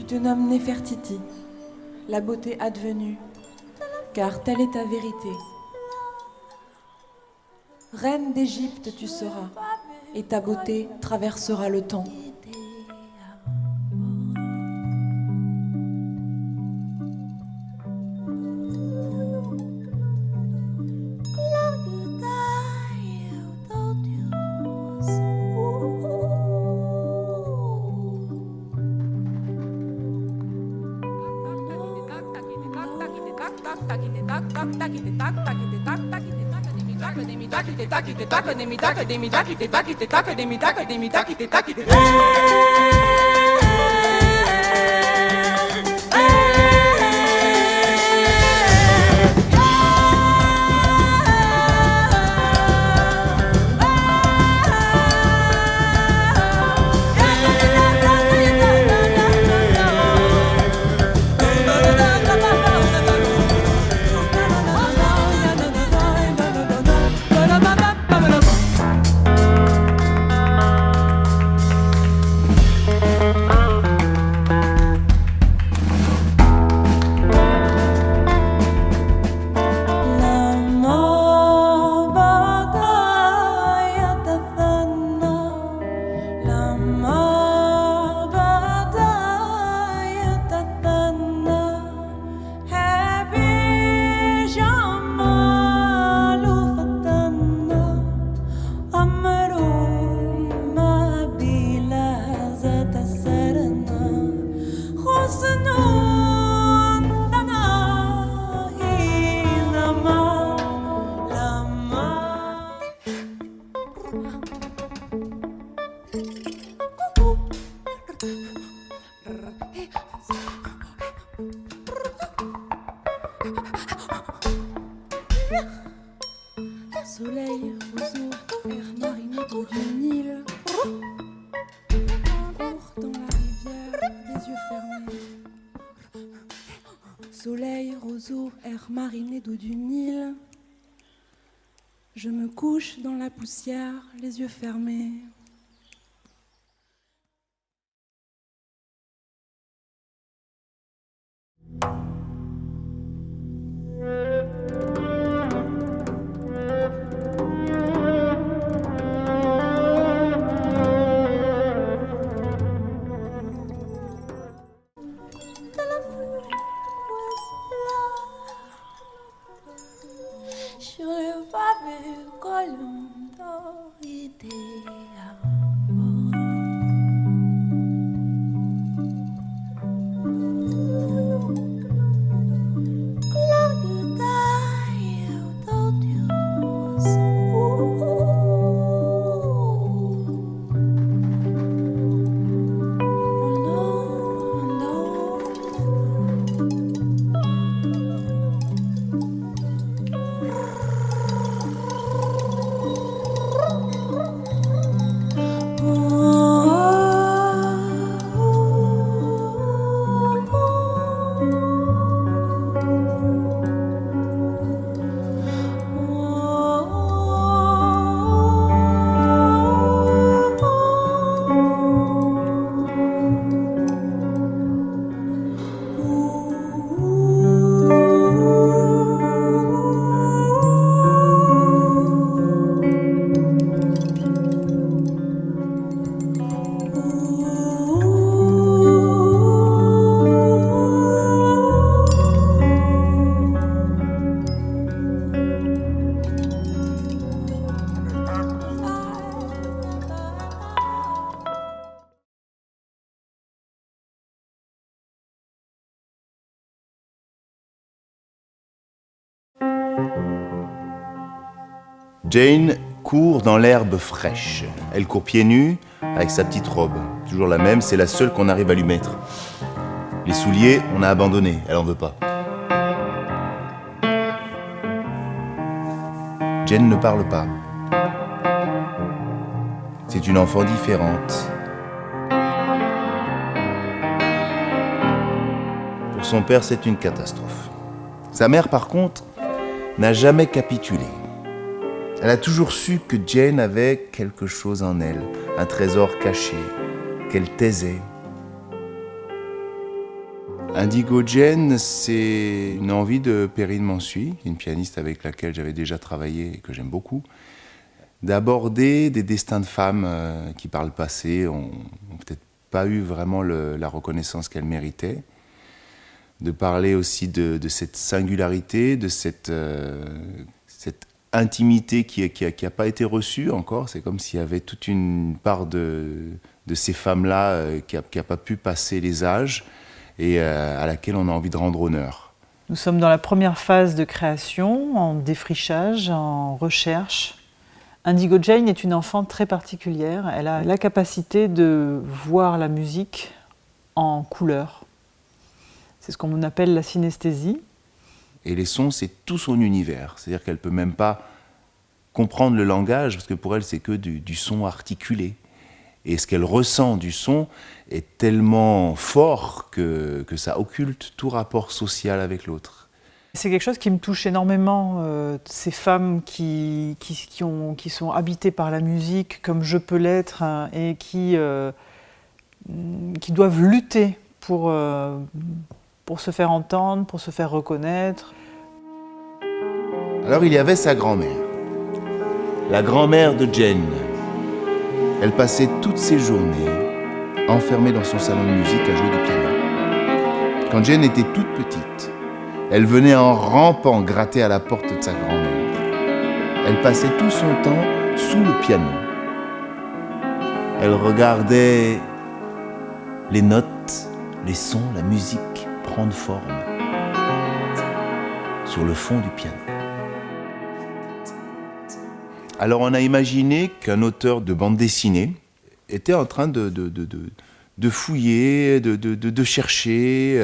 Tu te nommes Néfertiti, la beauté advenue, car telle est ta vérité. Reine d'Égypte tu seras, et ta beauté traversera le temps. Soleil, roseau, air mariné d'eau du Nil. Cours dans la rivière, les yeux fermés. Soleil, roseau, air mariné d'eau du Nil. Je me couche dans la poussière, les yeux fermés. Sur le pavé collant d'orchidées. Jane court dans l'herbe fraîche. Elle court pieds nus, avec sa petite robe. Toujours la même, c'est la seule qu'on arrive à lui mettre. Les souliers, on a abandonné, elle en veut pas. Jane ne parle pas. C'est une enfant différente. Pour son père, c'est une catastrophe. Sa mère, par contre, n'a jamais capitulé. Elle a toujours su que Jane avait quelque chose en elle, un trésor caché, qu'elle taisait. Indigo Jane, c'est une envie de Perrine Mansuy, une pianiste avec laquelle j'avais déjà travaillé et que j'aime beaucoup, d'aborder des destins de femmes qui, par le passé, ont peut-être pas eu vraiment la reconnaissance qu'elles méritaient, de parler aussi de cette singularité, de cette intimité qui a pas été reçue encore. C'est comme s'il y avait toute une part de ces femmes-là qui a pas pu passer les âges et à laquelle on a envie de rendre honneur. Nous sommes dans la première phase de création, en défrichage, en recherche. Indigo Jane est une enfant très particulière. Elle a la capacité de voir la musique en couleur. C'est ce qu'on appelle la synesthésie. Et les sons, c'est tout son univers. C'est-à-dire qu'elle ne peut même pas comprendre le langage, parce que pour elle, c'est que du son articulé. Et ce qu'elle ressent du son est tellement fort que ça occulte tout rapport social avec l'autre. C'est quelque chose qui me touche énormément, ces femmes qui sont habitées par la musique, comme je peux l'être, hein, et qui doivent lutter pour se faire entendre, pour se faire reconnaître. Alors il y avait sa grand-mère, la grand-mère de Jane. Elle passait toutes ses journées enfermée dans son salon de musique à jouer du piano. Quand Jane était toute petite, elle venait en rampant gratter à la porte de sa grand-mère. Elle passait tout son temps sous le piano. Elle regardait les notes, les sons, la musique prendre forme sur le fond du piano. Alors on a imaginé qu'un auteur de bande dessinée était en train de fouiller, de chercher,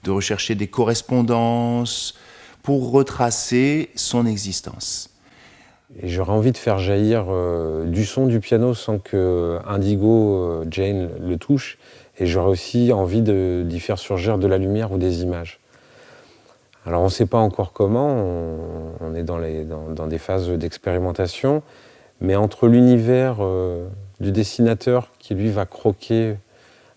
de rechercher des correspondances pour retracer son existence. Et j'aurais envie de faire jaillir du son du piano sans que Indigo Jane le touche. Et j'aurais aussi envie d'y faire surgir de la lumière ou des images. Alors on ne sait pas encore comment, on est dans des phases d'expérimentation, mais entre l'univers du dessinateur qui lui va croquer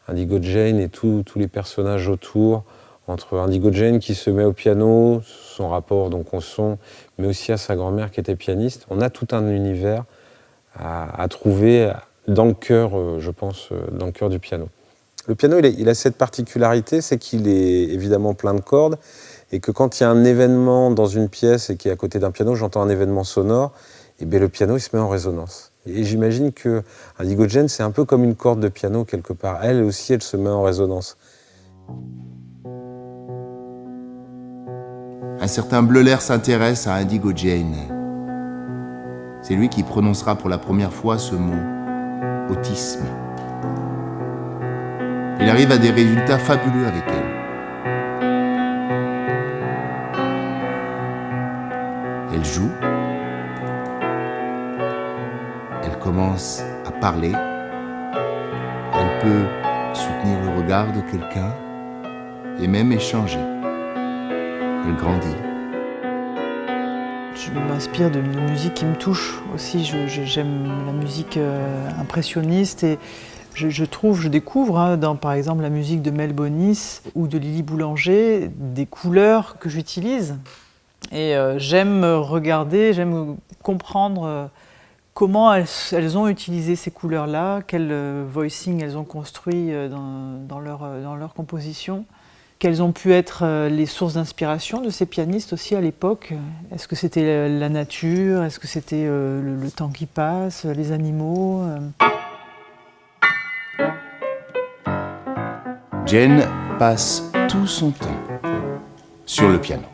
Indigo Jane et tous les personnages autour, entre Indigo Jane qui se met au piano, son rapport donc au son, mais aussi à sa grand-mère qui était pianiste, on a tout un univers à trouver dans le cœur, je pense, dans le cœur du piano. Le piano, il a cette particularité, c'est qu'il est évidemment plein de cordes, et que quand il y a un événement dans une pièce et qui est à côté d'un piano, j'entends un événement sonore, et bien le piano il se met en résonance. Et j'imagine que Indigo Jane, c'est un peu comme une corde de piano quelque part. Elle aussi, elle se met en résonance. Un certain Bleuler s'intéresse à Indigo Jane. C'est lui qui prononcera pour la première fois ce mot, autisme. Il arrive à des résultats fabuleux avec elle. Elle joue, elle commence à parler, elle peut soutenir le regard de quelqu'un et même échanger. Elle grandit. Je m'inspire de musique qui me touche aussi. J'aime la musique impressionniste et je découvre dans par exemple la musique de Mel Bonis ou de Lily Boulanger des couleurs que j'utilise. Et j'aime regarder, j'aime comprendre comment elles ont utilisé ces couleurs-là, quel voicing elles ont construit dans leur composition, quelles ont pu être les sources d'inspiration de ces pianistes aussi à l'époque. Est-ce que c'était la nature? Est-ce que c'était le temps qui passe, les animaux? Jane passe tout son temps sur le piano.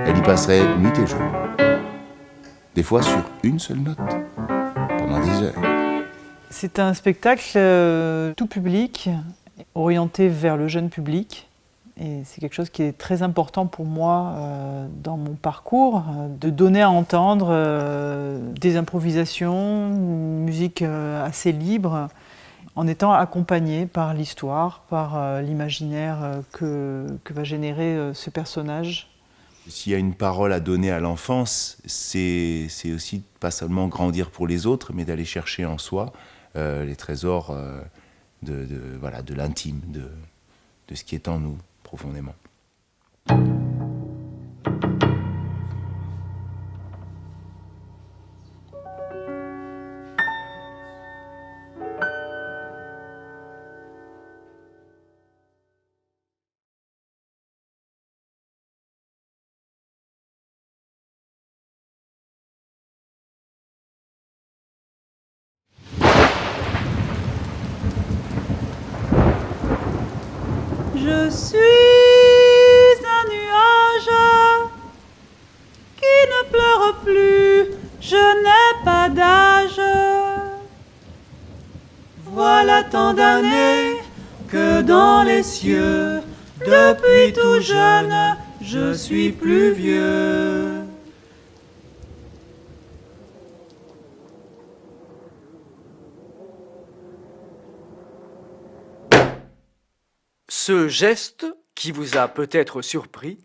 Elle y passerait nuit et jour. Des fois sur une seule note, pendant des heures. C'est un spectacle tout public, orienté vers le jeune public. Et c'est quelque chose qui est très important pour moi dans mon parcours, de donner à entendre des improvisations, une musique assez libre, en étant accompagné par l'histoire, par l'imaginaire que va générer ce personnage. S'il y a une parole à donner à l'enfance, c'est aussi pas seulement grandir pour les autres, mais d'aller chercher en soi les trésors voilà, de l'intime, de ce qui est en nous profondément. Je suis un nuage qui ne pleure plus, je n'ai pas d'âge. Voilà tant d'années que dans les cieux, depuis tout jeune, je suis plus vieux. Ce geste, qui vous a peut-être surpris,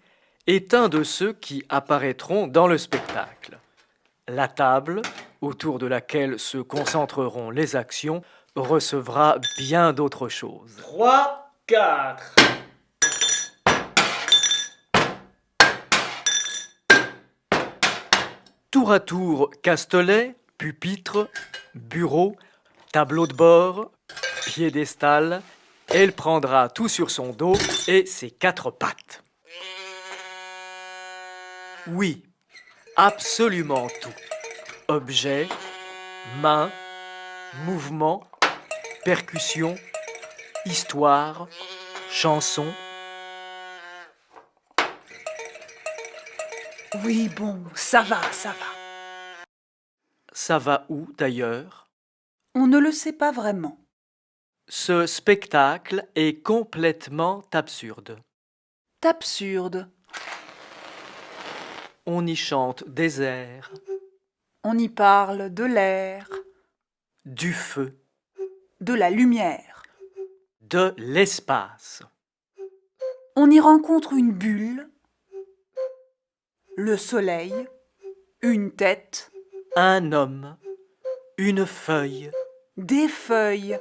est un de ceux qui apparaîtront dans le spectacle. La table, autour de laquelle se concentreront les actions, recevra bien d'autres choses. 3, 4. Tour à tour, castelet, pupitre, bureau, tableau de bord, piédestal. Elle prendra tout sur son dos et ses 4 pattes. Oui, absolument tout. Objet, main, mouvement, percussion, histoire, chanson. Oui, bon, ça va, ça va. Ça va où d'ailleurs ? On ne le sait pas vraiment. Ce spectacle est complètement absurde. T'absurde. On y chante des airs, On y parle de l'air, du feu, de la lumière. de l'espace. On y rencontre une bulle, le soleil, une tête, Un homme, une feuille, des feuilles,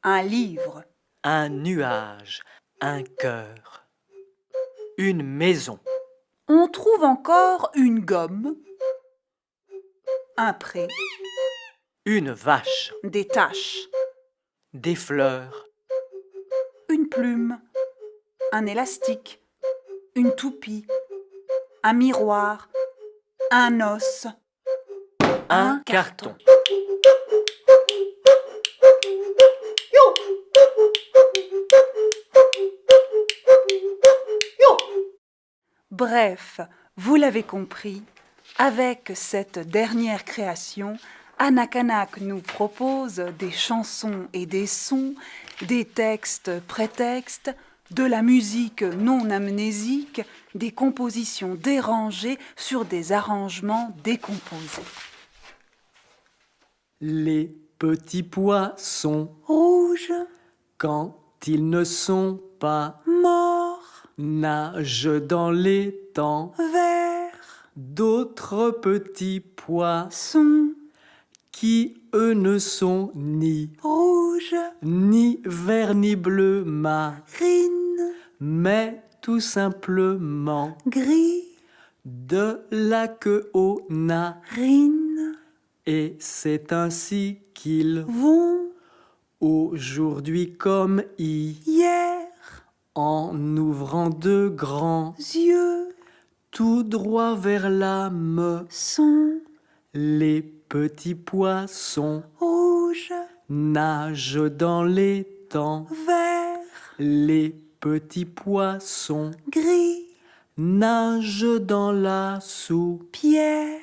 un livre, un nuage, un cœur, une maison, on trouve encore une gomme, un pré, une vache, des taches, des fleurs, une plume, un élastique, une toupie, un miroir, un os, un carton. Bref, vous l'avez compris, avec cette dernière création, Anna Kanak nous propose des chansons et des sons, des textes prétextes, de la musique non amnésique, des compositions dérangées sur des arrangements décomposés. Les petits poissons, Rouge, quand ils ne sont pas, mort, nagent dans l'étang. vert, D'autres petits poissons son, qui, eux, ne sont ni rouge, vert ni bleu rine, mais tout simplement gris, de la queue au rine, et c'est ainsi qu'ils vont, aujourd'hui comme hier, en ouvrant de grands yeux, tout droit vers l'âme, son, les petits poissons rouge, nagent dans l'étang. vert, Les petits poissons gris, nagent dans la soupe. pierre.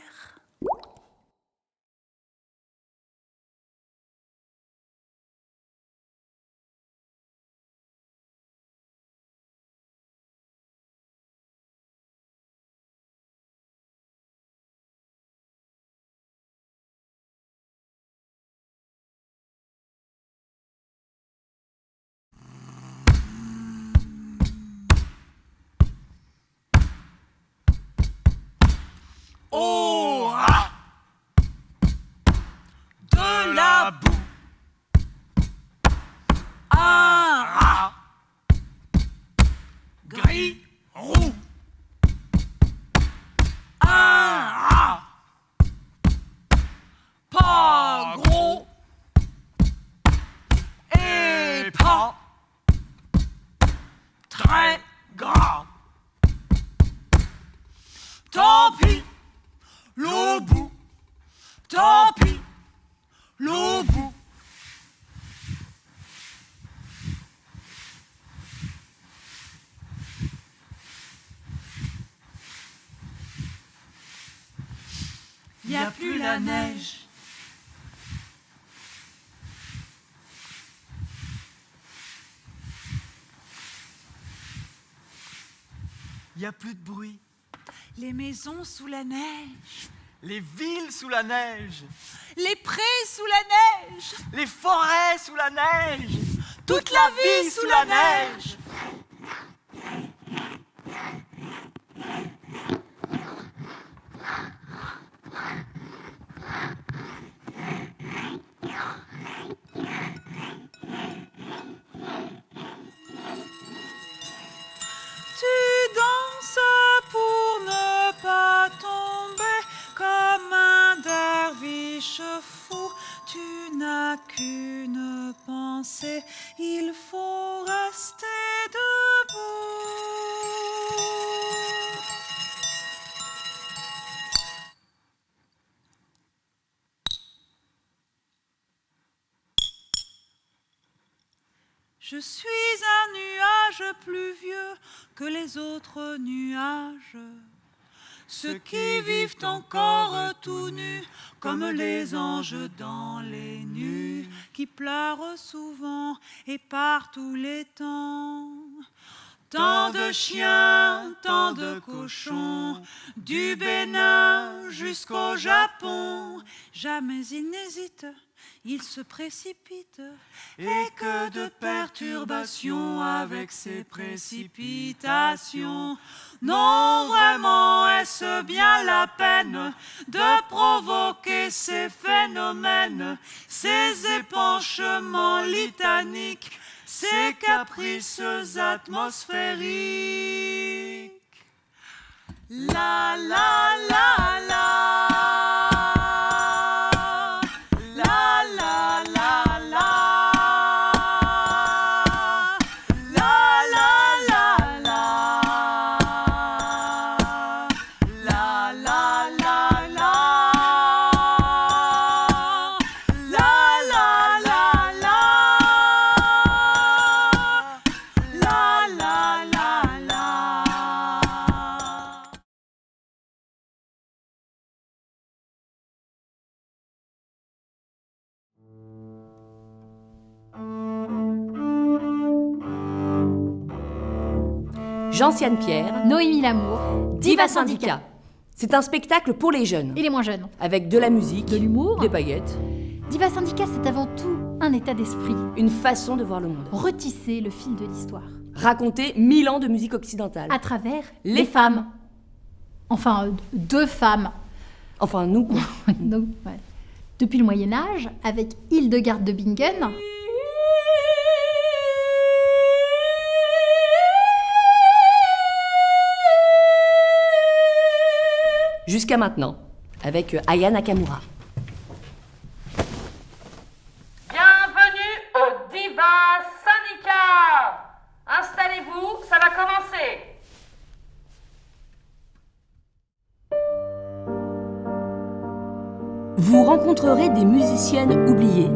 Oh, ah, grand, très grand. Tant pis, l'au bout, tant pis, l'au bout. Y a plus la neige. Y a plus de bruit. Les maisons sous la neige. Les villes sous la neige. Les prés sous la neige. Les forêts sous la neige. Toute la vie sous la neige. Tu danses pour ne pas tomber comme un derviche fou. Tu n'as qu'une pensée, il faut rester debout. Je suis un nuage plus vieux que les autres nuages, ceux qui vivent encore tout nus, comme les anges dans les nues, qui pleurent souvent et par tous les temps. Tant de chiens, tant de cochons, du Bénin jusqu'au Japon, jamais ils n'hésitent. Il se précipite, et que de perturbations avec ces précipitations. Non, vraiment, est-ce bien la peine de provoquer ces phénomènes, ces épanchements litaniques, ces caprices atmosphériques? La la la la. Gentiane Pierre, Noémie Lamour, Diva Syndicat. C'est un spectacle pour les jeunes, et les moins jeunes. avec de la musique, De l'humour. des paillettes, Diva Syndicat, c'est avant tout un état d'esprit. une façon de voir le monde. Retisser le fil de l'histoire. Raconter 1000 ans de musique occidentale. À travers Les femmes. Enfin, deux femmes. Enfin, nous, quoi. Donc, ouais. Depuis le Moyen-Âge, avec Hildegarde de Bingen. Jusqu'à maintenant, avec Aya Nakamura. Bienvenue au Diva Syndicat. Installez-vous, ça va commencer. Vous rencontrerez des musiciennes oubliées,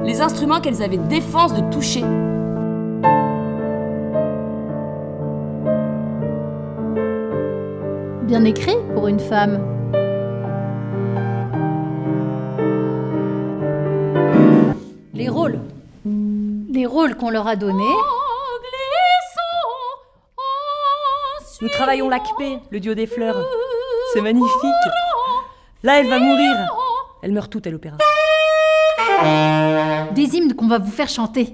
les instruments qu'elles avaient défense de toucher. Bien écrit pour une femme. Les rôles. Les rôles qu'on leur a donnés. Nous travaillons l'Acpé, le dieu des fleurs. C'est magnifique. Là, elle va mourir. Elle meurt toute à l'opéra. Des hymnes qu'on va vous faire chanter.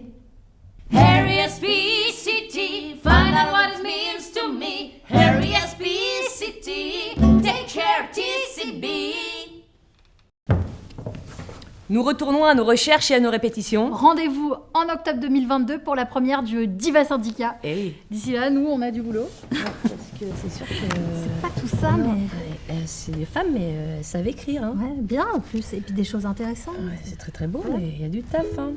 R-E-S-P-C-T, find out what it means to me. R-E-S-P-C-T, take care TCB. Nous retournons à nos recherches et à nos répétitions. Rendez-vous en octobre 2022 pour la première du Diva Syndicat. Eh oui. D'ici là, nous, on a du boulot. Parce que c'est sûr que... C'est pas tout ça, non, mais... c'est des femmes, mais elles savent écrire. Hein. Ouais, bien en plus, et puis des choses intéressantes. Ouais, c'est très très beau, mais il y a du taf. Hein.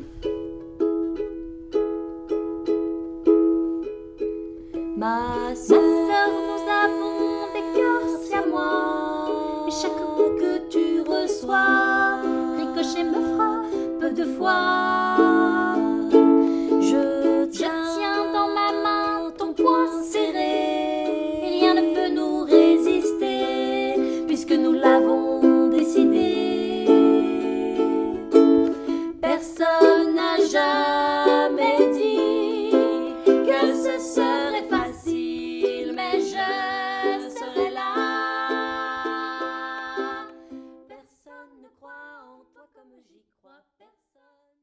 Ma sœur, nous avons des cœurs siamois. Et chaque coup que tu reçois, Ricochet me frappe peu de fois. Je tiens dans ma main ton poing serré. Et rien ne peut nous résister, puisque nous l'avons décidé. Personne n'a jamais dit que ce serait facile, mais je serai là. Personne ne croit en toi comme j'y crois, personne.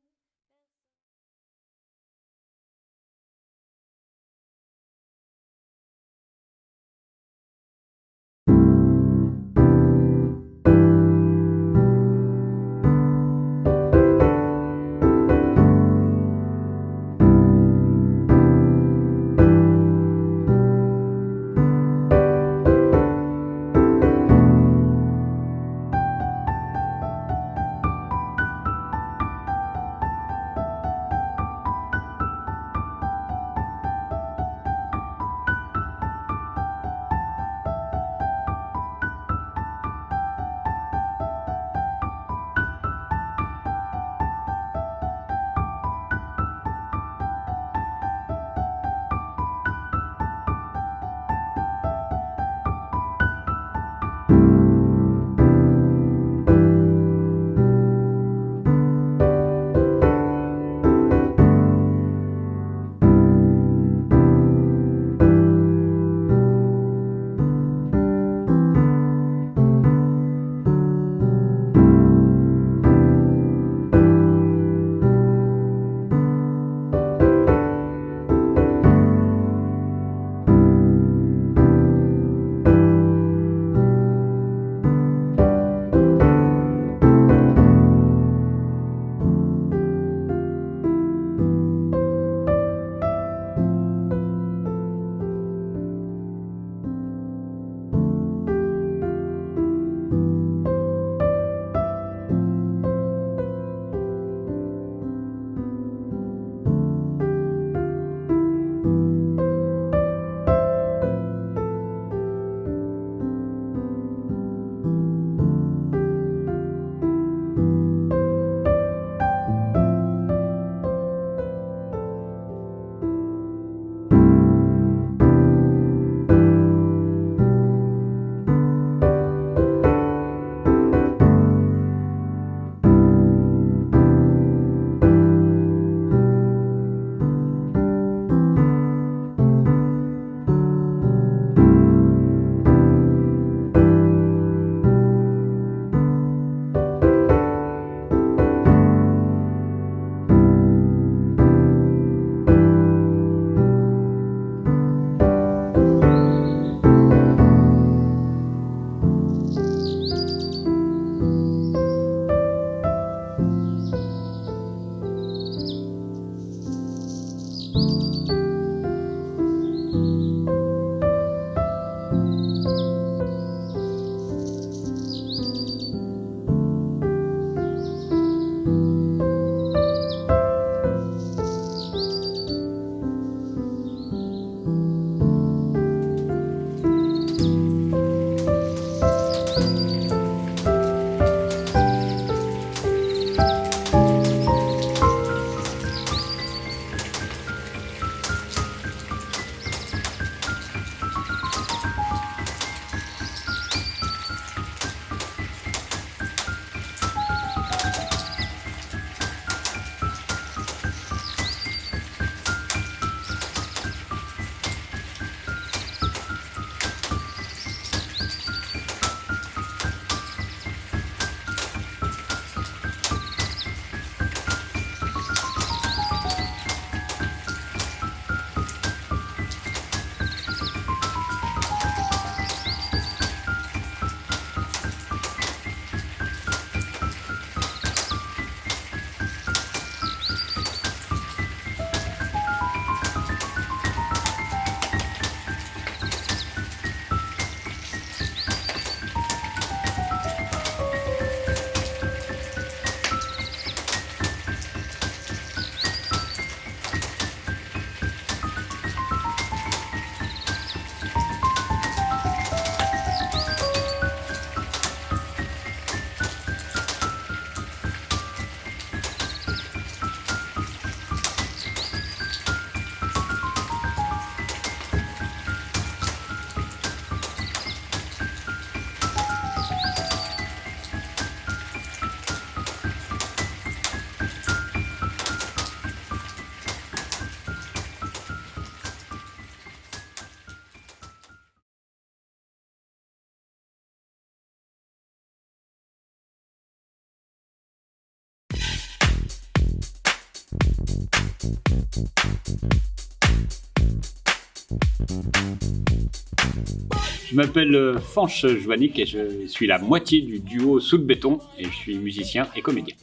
Je m'appelle Fanche Joannick et je suis la moitié du duo Sous le béton et je suis musicien et comédien.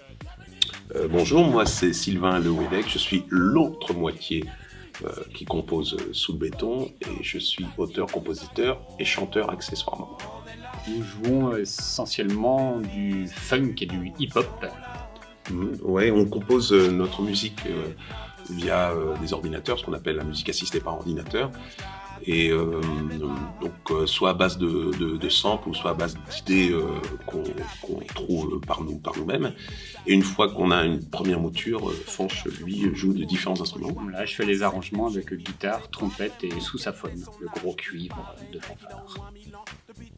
Bonjour, moi c'est Sylvain Lewedek, je suis l'autre moitié qui compose Sous le béton et je suis auteur, compositeur et chanteur accessoirement. Nous jouons essentiellement du funk et du hip-hop. Ouais, on compose notre musique via des ordinateurs, ce qu'on appelle la musique assistée par ordinateur. Et donc soit à base de samples ou soit à base d'idées qu'on trouve par nous-mêmes. Et une fois qu'on a une première mouture, Fanche, lui, joue de différents instruments. Là, je fais les arrangements avec guitare, trompette et sous-saphone, le gros cuivre de fanfare.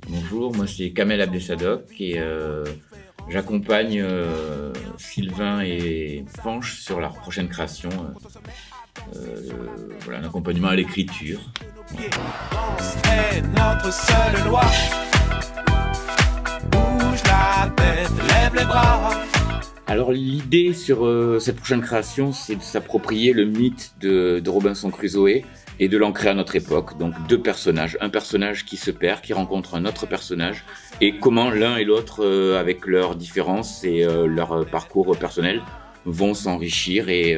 Bonjour, moi c'est Kamel Abdesadok et j'accompagne Sylvain et Fanche sur leur prochaine création. Voilà, un accompagnement à l'écriture. Est notre seule loi. Bouge la tête, lève les bras. Alors l'idée sur cette prochaine création, c'est de s'approprier le mythe de Robinson Crusoe et de l'ancrer à notre époque. Donc deux personnages, un personnage qui se perd, qui rencontre un autre personnage, et comment l'un et l'autre, avec leurs différences et leur parcours personnel, vont s'enrichir et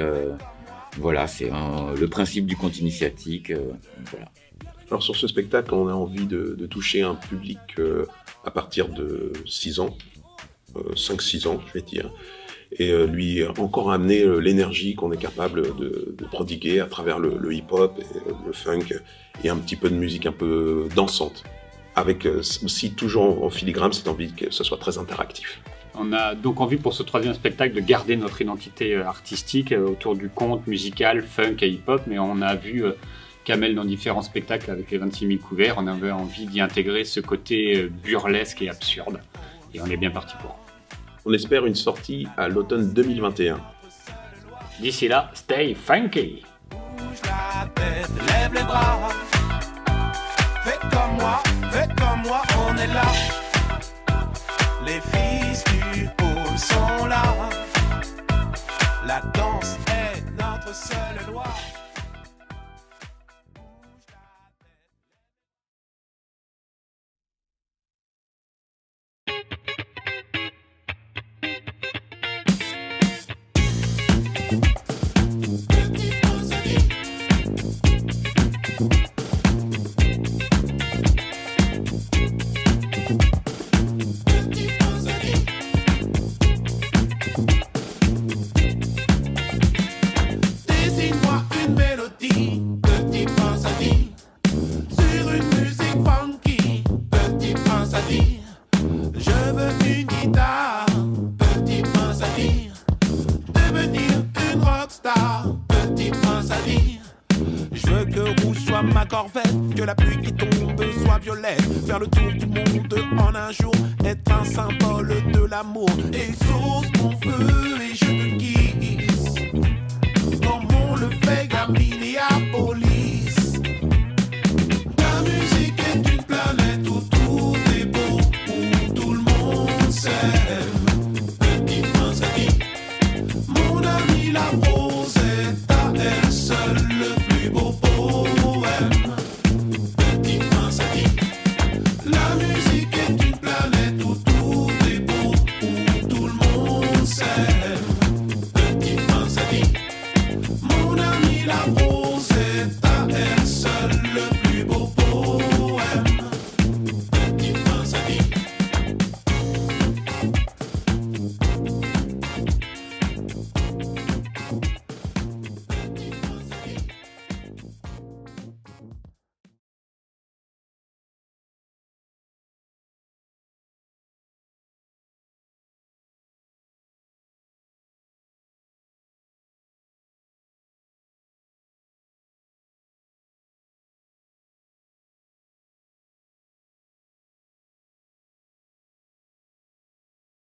voilà, c'est le principe du conte initiatique. Voilà. Alors sur ce spectacle, on a envie de toucher un public à partir de 6 ans, 5-6 ans, je vais dire, et lui encore amener l'énergie qu'on est capable de prodiguer à travers le hip-hop, et le funk, et un petit peu de musique un peu dansante, avec aussi toujours en filigrane cette envie que ce soit très interactif. On a donc envie pour ce troisième spectacle de garder notre identité artistique autour du conte musical, funk et hip-hop, mais on a vu Kamel dans différents spectacles avec les 26 000 couverts, on avait envie d'y intégrer ce côté burlesque et absurde, et on est bien parti pour. On espère une sortie à l'automne 2021. D'ici là, stay funky! Bouge la tête, lève les bras. Fais comme moi, on est là. Les fils du pôle sont là. La danse est notre seule loi. Que la pluie qui tombe soit violette. Faire le tour du monde en un jour, être un symbole de l'amour et source